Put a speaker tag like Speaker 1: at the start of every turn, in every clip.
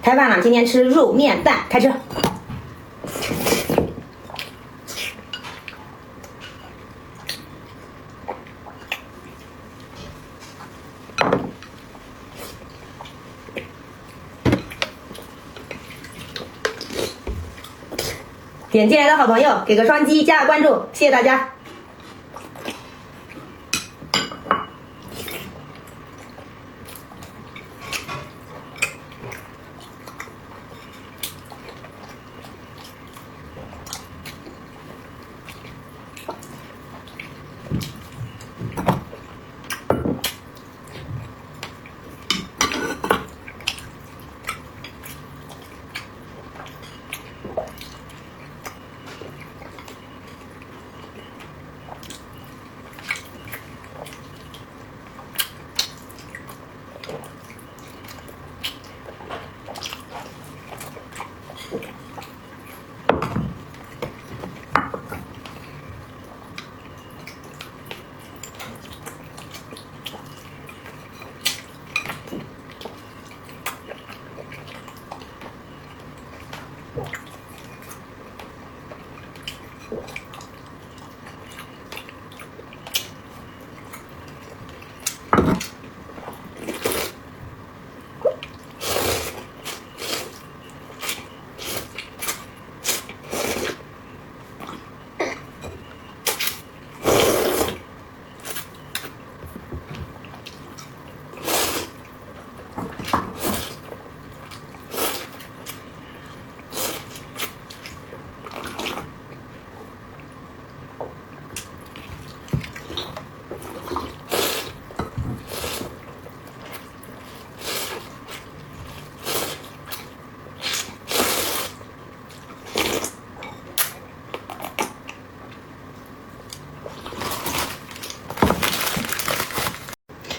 Speaker 1: 开饭了，今天吃肉面蛋，开吃。点进来的好朋友，给个双击，加个关注，谢谢大家。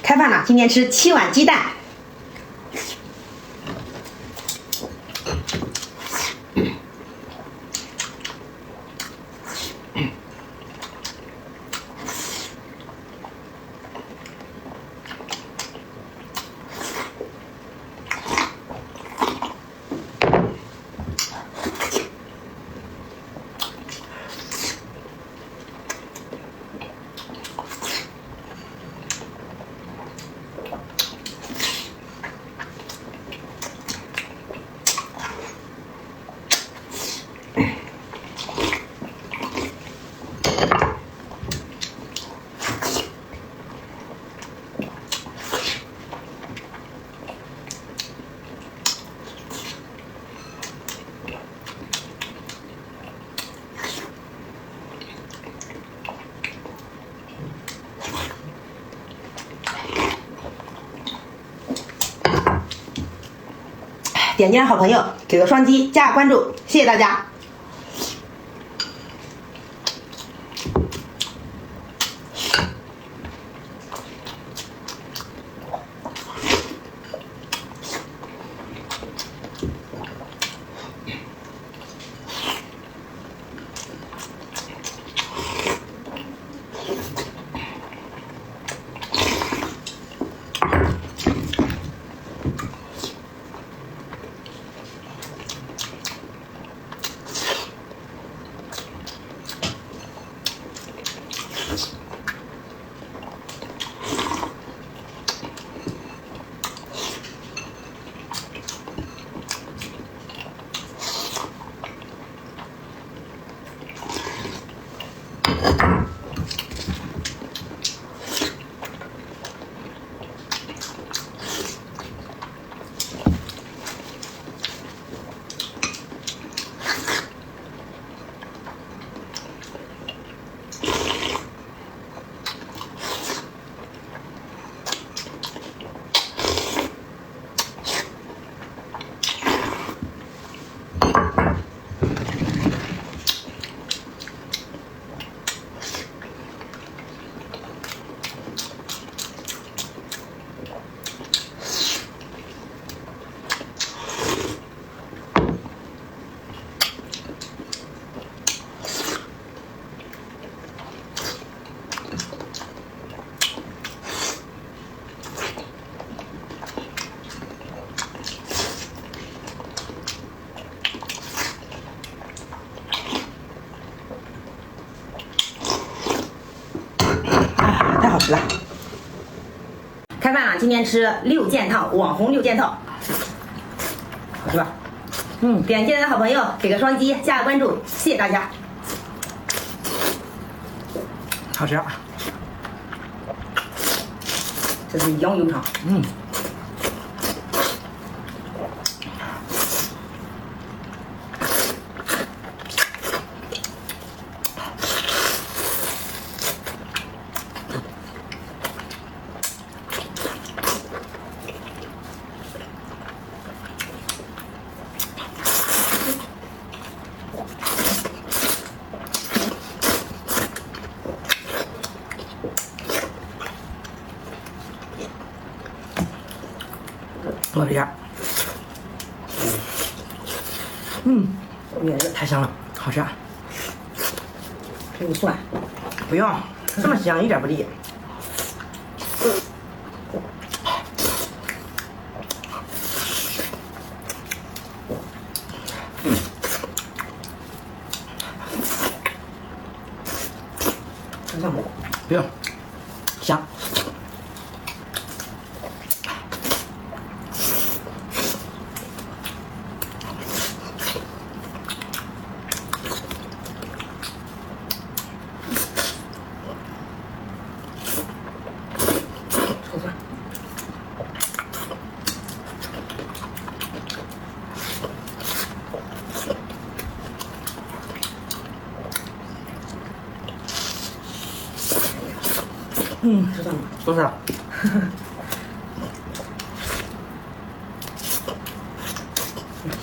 Speaker 1: 开饭了，今天吃7碗鸡蛋。点进来好朋友，给个双击，加个关注，谢谢大家。今天吃6件套，网红6件套，好吃吧？点进来的好朋友给个双击，加个关注，谢谢大家。
Speaker 2: 好吃啊！
Speaker 1: 这是羊油肠。
Speaker 2: 多这样，太香了，好吃啊！
Speaker 1: 给你蒜，
Speaker 2: 不用，这么香一点不腻。
Speaker 1: 吃上吗？
Speaker 2: 不用，香。
Speaker 1: 臭蒜。吃蒜吗？
Speaker 2: 不是，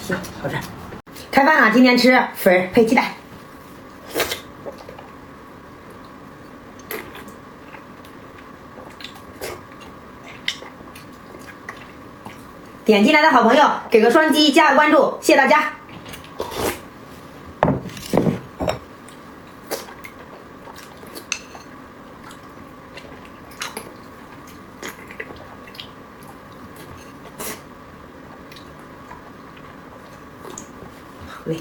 Speaker 1: 行，好吃。开饭了，今天吃粉儿配鸡蛋。点进来的好朋友给个双击，加个关注，谢谢大家。对。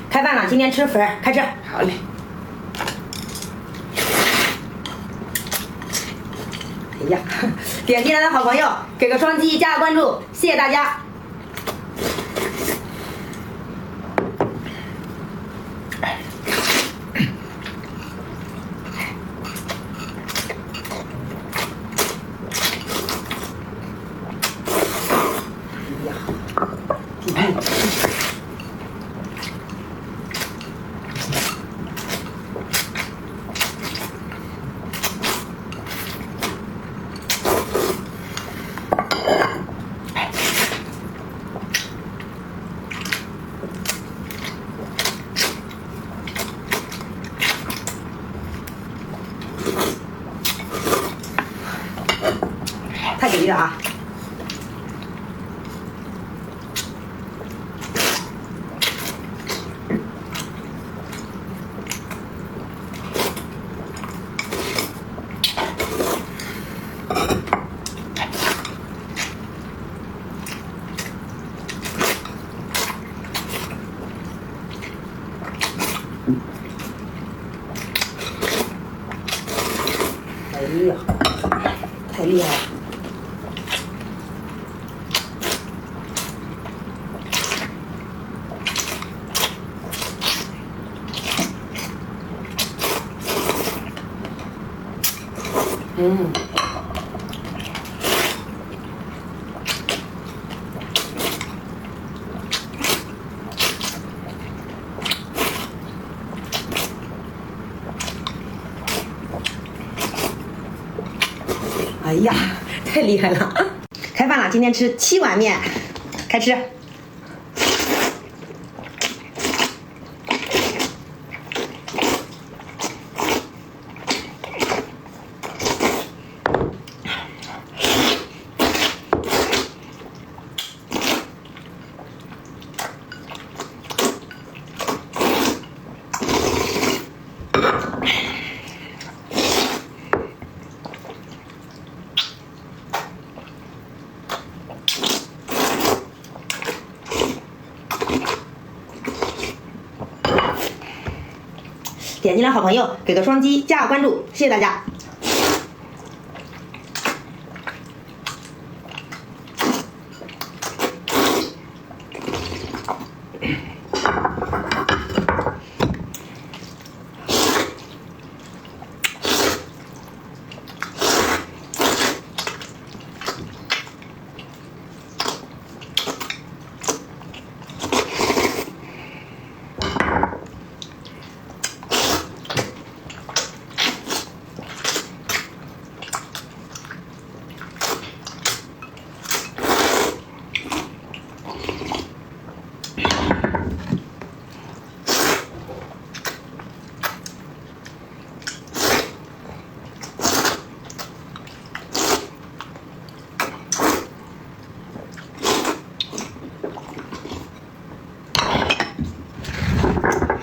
Speaker 1: 开饭了，今天吃粉儿，开吃。
Speaker 2: 好嘞。
Speaker 1: 哎呀，点进来的好朋友给个双击，加个关注，谢谢大家。太给力了啊！哎呀，太厉害了！
Speaker 2: 嗯。
Speaker 1: 哎呀，太厉害了！开饭了，今天吃7碗面，开吃。点进来好朋友，给个双击，加个关注，谢谢大家。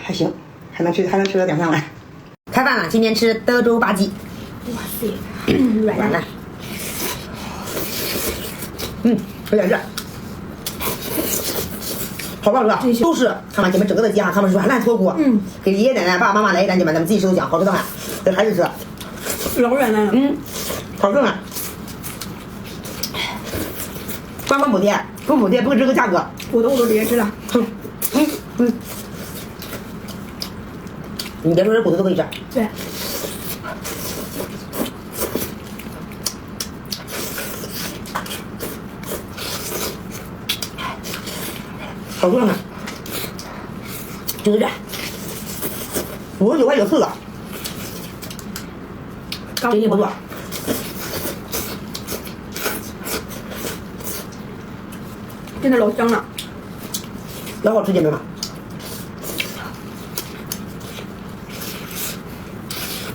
Speaker 1: 还行，还能吃到2、3碗。开饭了，今天吃德州吧唧。
Speaker 3: 哇塞，软烂。
Speaker 2: 有点热。好不好吃？都是看完你们整个的鸡啊，它们软烂脱骨。给爷爷奶奶、爸爸妈妈来一单，你们咱们自己吃都讲，好吃到很。给孩子吃。
Speaker 3: 老软烂了。
Speaker 2: 好吃呢。官方补贴，不补贴不这个价格。
Speaker 3: 我都直接吃了。
Speaker 2: 你别说这骨头都可以吃。
Speaker 3: 对。
Speaker 2: 好吃呢。就是这，59块有4个，真心不错。
Speaker 3: 真的老香了，
Speaker 2: 老好吃，姐妹们。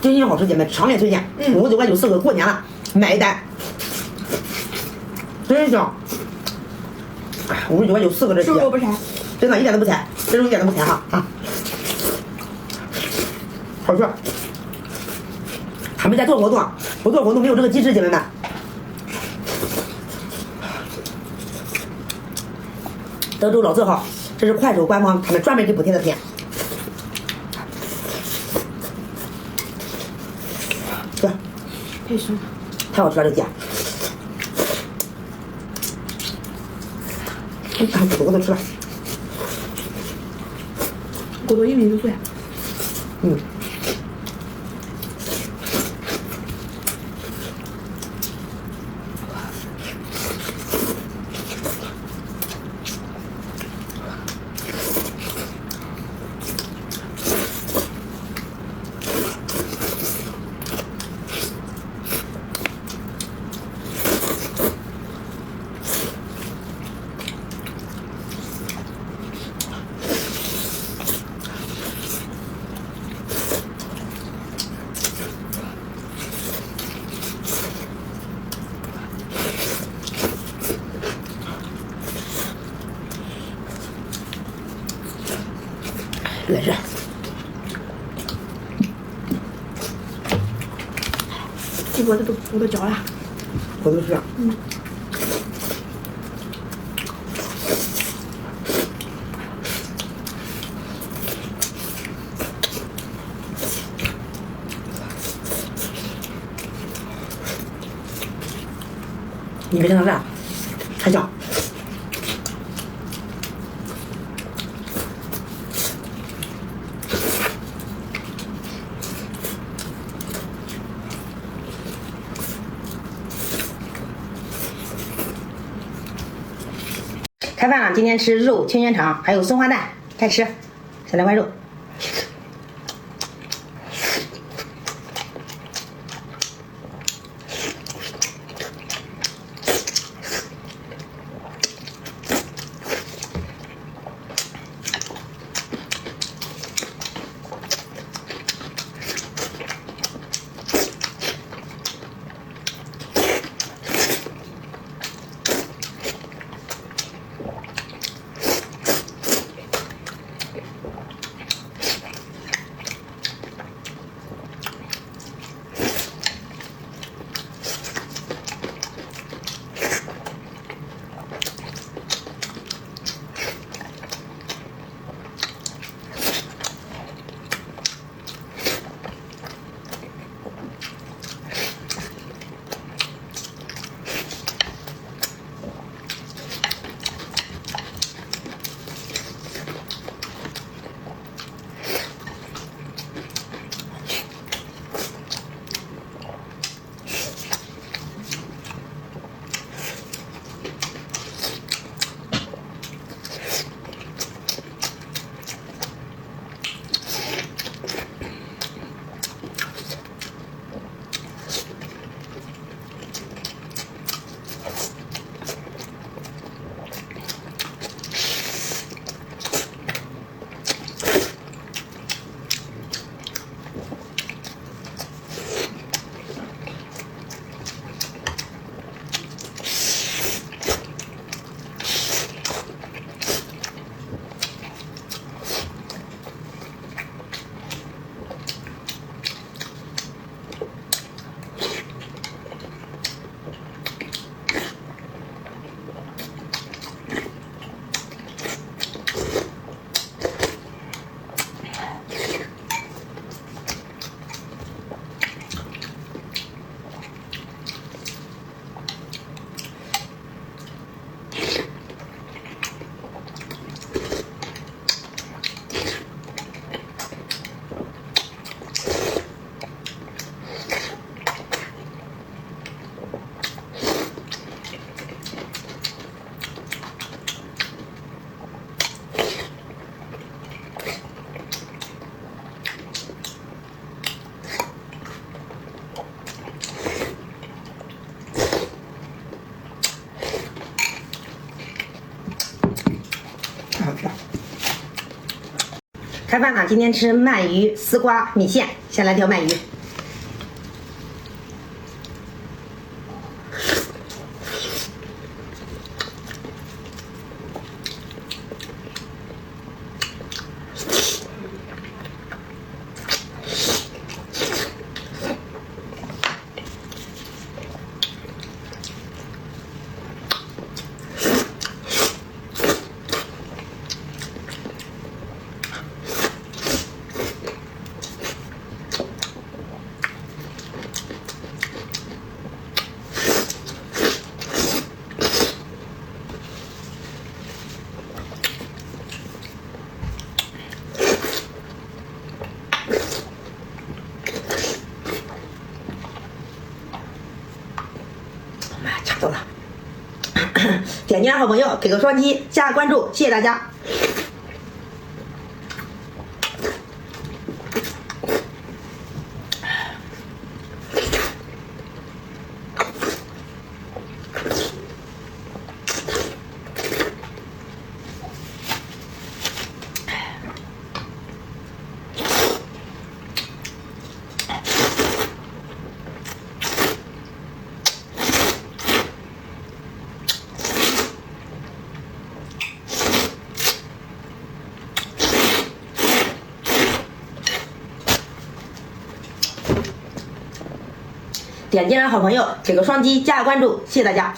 Speaker 2: 真心好吃，姐妹，强烈推荐。59块有4个，过年了，买一单，真香。59块有4个这鸡，
Speaker 3: 是不是不柴？
Speaker 2: 真的一点都不柴，这肉一点都不柴哈啊，好吃。他们在做活动，不做活动没有这个鸡翅，姐妹们。德州老字号，这是快手官方他们专门给补贴的片。对，
Speaker 3: 太香了，
Speaker 2: 太好吃了这鸡啊！骨头都吃了。
Speaker 3: 骨头一抿就碎。
Speaker 2: 也是。
Speaker 3: 鸡脖子都嚼了。
Speaker 2: 我都是。你没看到这，太香。开饭了，今天吃肉清鲜肠，还有松花蛋，开吃，小两块肉。开饭了，今天吃鳗鱼丝瓜米线，先来条鳗鱼。差不多了，点击好朋友给个双击加关注，谢谢大家。点击好朋友给个双击加关注，谢谢大家。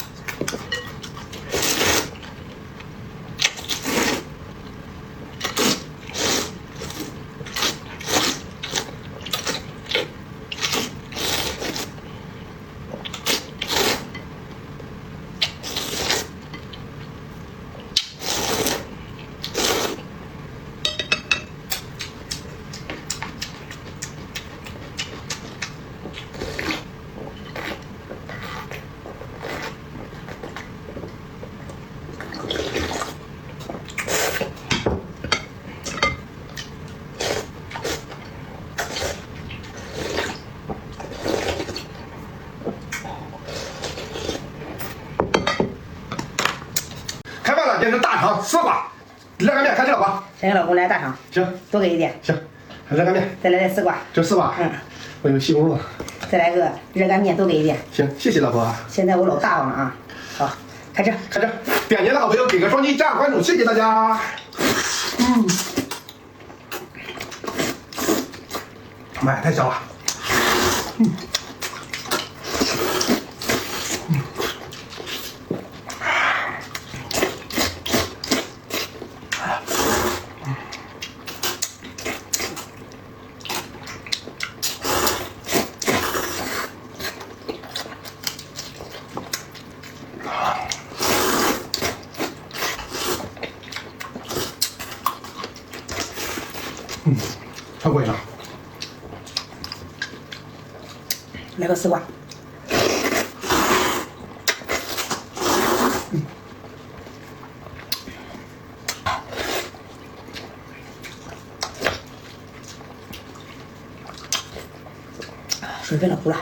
Speaker 4: 两天是大肠丝瓜，热干面开吃了吧？
Speaker 1: 先给老公来大肠，
Speaker 4: 行，
Speaker 1: 多给一点。
Speaker 4: 行，热干面，
Speaker 1: 再来点丝瓜，
Speaker 4: 这丝瓜，我有西红柿，
Speaker 1: 再来个热干面，多给一点。
Speaker 4: 行，谢谢老婆。
Speaker 1: 现在我老大方了啊，好，开吃。
Speaker 4: 开吃，点赞的好朋友给个双击，加个关注，谢谢大家。妈呀，太香了。太过瘾了。
Speaker 1: 来个丝瓜。水分了糊了。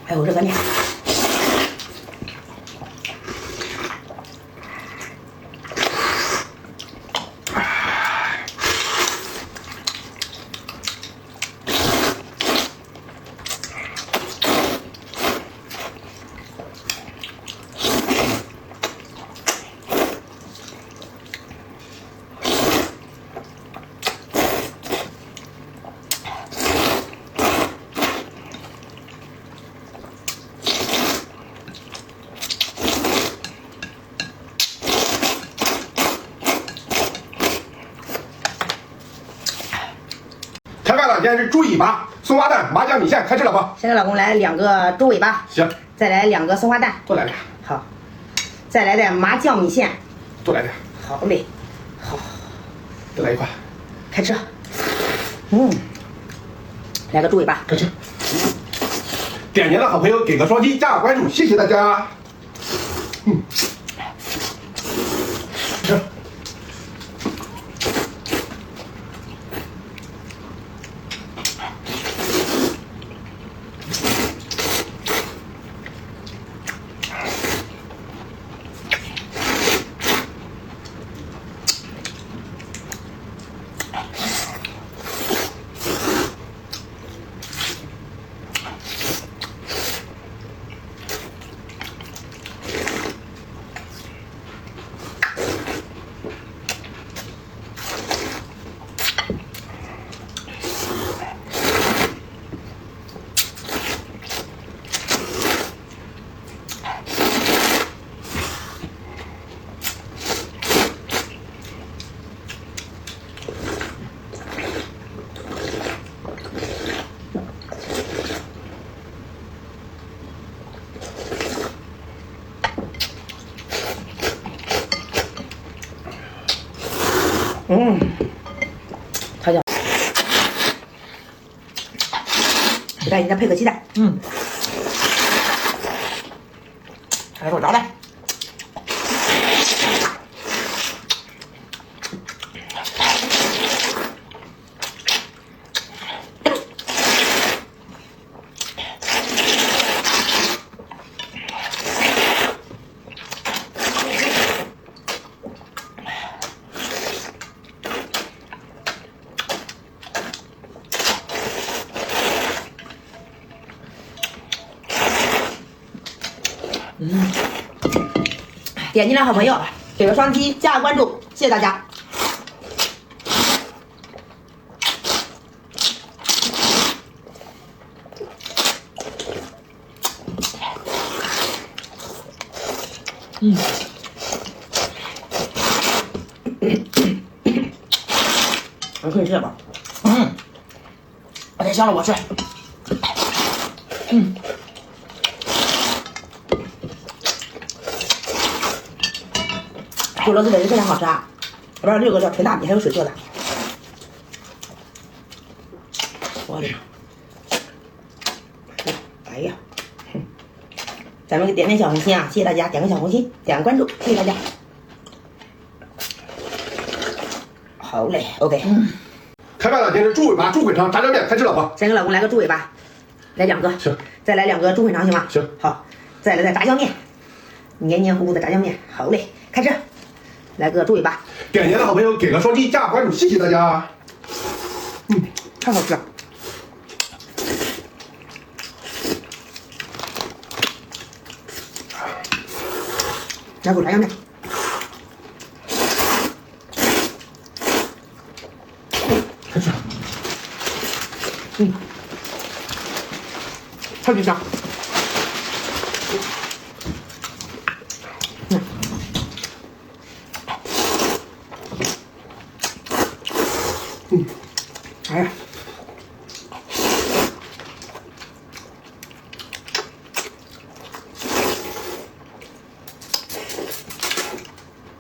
Speaker 1: 还有热干面。
Speaker 4: 开饭了，今天是猪尾巴、松花蛋、麻酱米线，开吃了不？
Speaker 1: 先给老公来2个猪尾巴，
Speaker 4: 行，
Speaker 1: 再来2个松花蛋，
Speaker 4: 多来点，
Speaker 1: 好，再来点麻酱米线，
Speaker 4: 多来点，
Speaker 1: 好嘞，好，
Speaker 4: 再来一块，
Speaker 1: 开吃。来个猪尾巴，
Speaker 4: 开吃。点赞的好朋友给个双击，加个关注，谢谢大家。吃。
Speaker 1: 调酱，鸡蛋应该配个鸡蛋，来给我着来。点进来好朋友，给个双击，加个关注，谢谢大家。我可以吃了吧？太香了，我吃。煮螺蛳粉是非常好吃啊！我这6个叫纯大米，还有水做的。我的妈！哎呀，咱们点点小红心啊！谢谢大家，点个小红心，点个关注，谢谢大家。
Speaker 2: 好嘞，OK。
Speaker 4: 开饭了，今天猪尾巴、猪滚肠、炸酱面，开吃老婆。
Speaker 2: 先给老公来个猪尾巴，来2个。
Speaker 4: 行。
Speaker 2: 再来2个猪滚肠行吗？
Speaker 4: 行。
Speaker 2: 好，再来炸酱面，黏黏糊糊的炸酱面，好嘞，开吃。来个猪尾巴。
Speaker 4: 点赞的好朋友给个双击加关注，谢谢大家。
Speaker 2: 太好吃了。来口炸酱面。
Speaker 4: 开吃。
Speaker 2: 超级香。哎呀，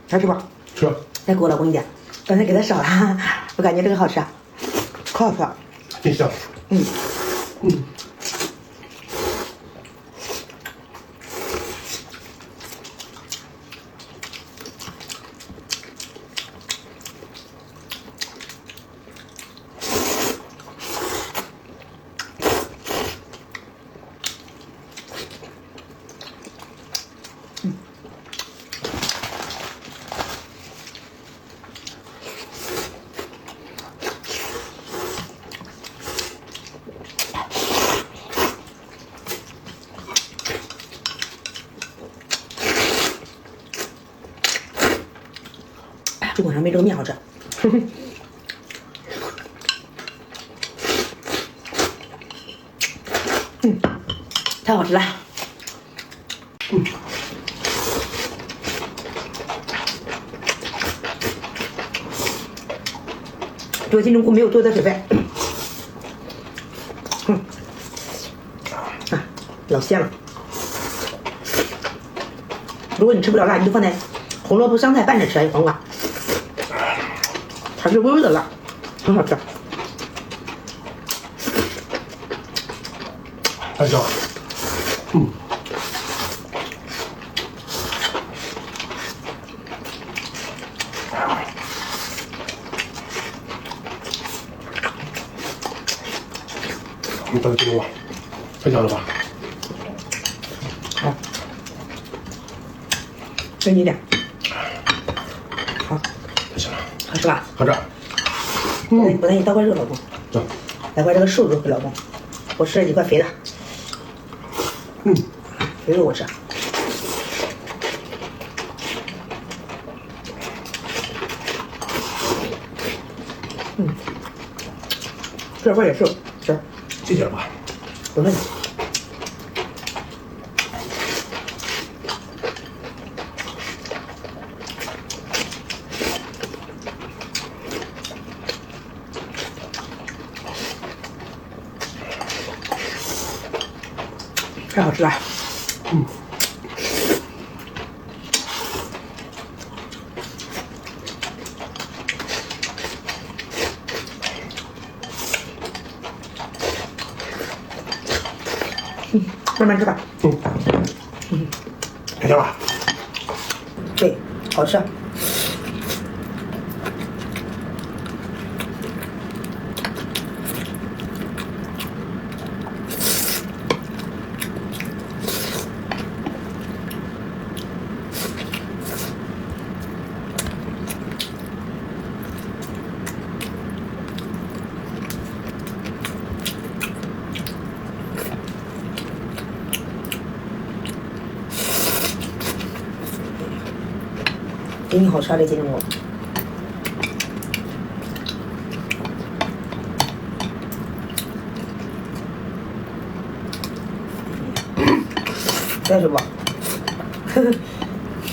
Speaker 2: 还吃吧？
Speaker 4: 吃。
Speaker 2: 再给我老公一点，刚才给他少了，我感觉这个好吃啊，可好吃了。
Speaker 4: 真香。
Speaker 2: 猪滚肠没这个面好吃。太好吃了。这个金针菇没有多的水分。老鲜了。如果你吃不了辣，你就放在红萝卜、香菜拌着吃，还有黄瓜。还是微微的辣，很好吃。
Speaker 4: 太香了。你把它给我，太香了吧？
Speaker 2: 好，给你一点。好，
Speaker 4: 太香了。
Speaker 2: 好吃吧？
Speaker 4: 好吃。
Speaker 2: 我给你倒块肉，老公。
Speaker 4: 走。
Speaker 2: 来块这个瘦肉给老公，我吃了几块肥的。肥肉我吃。这块也瘦，吃。
Speaker 4: 这点吧。
Speaker 2: 不问题。太好吃了。慢慢吃吧。
Speaker 4: 太香了。
Speaker 2: 对，好吃。真好吃啊，这金针菇。再吃吧。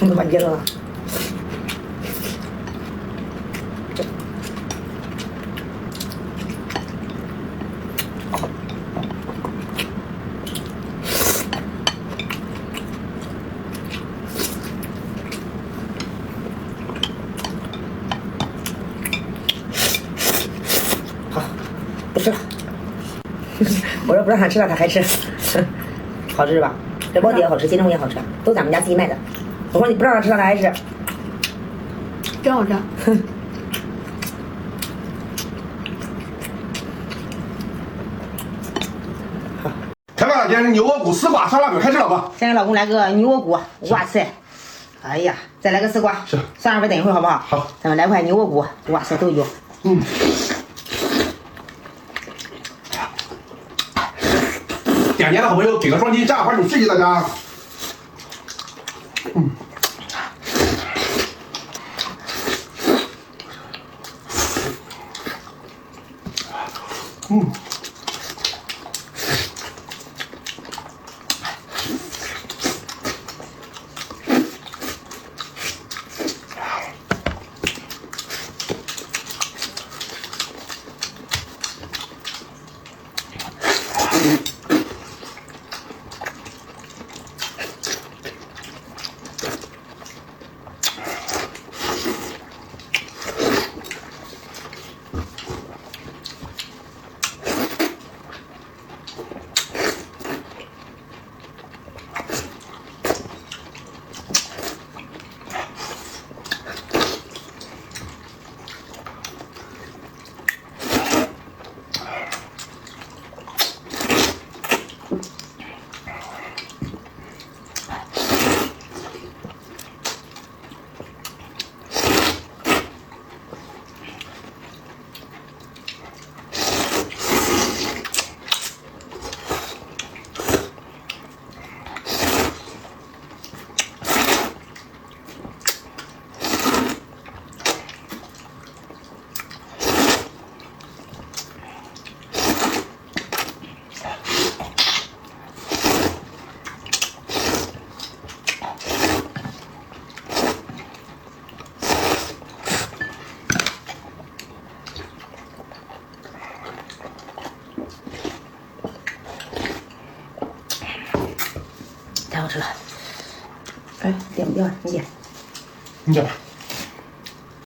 Speaker 2: 我都把你接着了。好，不吃了。我说不让他吃了，他还吃。好吃是吧？这包子也好吃，金针菇也好吃，都咱们家自己卖的。我说你不让他吃了，他还吃。
Speaker 3: 真好吃。
Speaker 4: 今天牛窝骨丝瓜酸辣粉开吃，老婆。
Speaker 1: 先给老公来个牛窝骨，哇塞！哎呀，再来个丝瓜，
Speaker 4: 是
Speaker 1: 酸辣粉等一会儿好不好？
Speaker 4: 好，
Speaker 1: 咱们来块牛窝骨，哇塞，都有。
Speaker 4: 点赞的好朋友给个双击，加个关注，谢谢大家。
Speaker 1: 太好吃了。哎，点不掉，你点。
Speaker 4: 你点吧。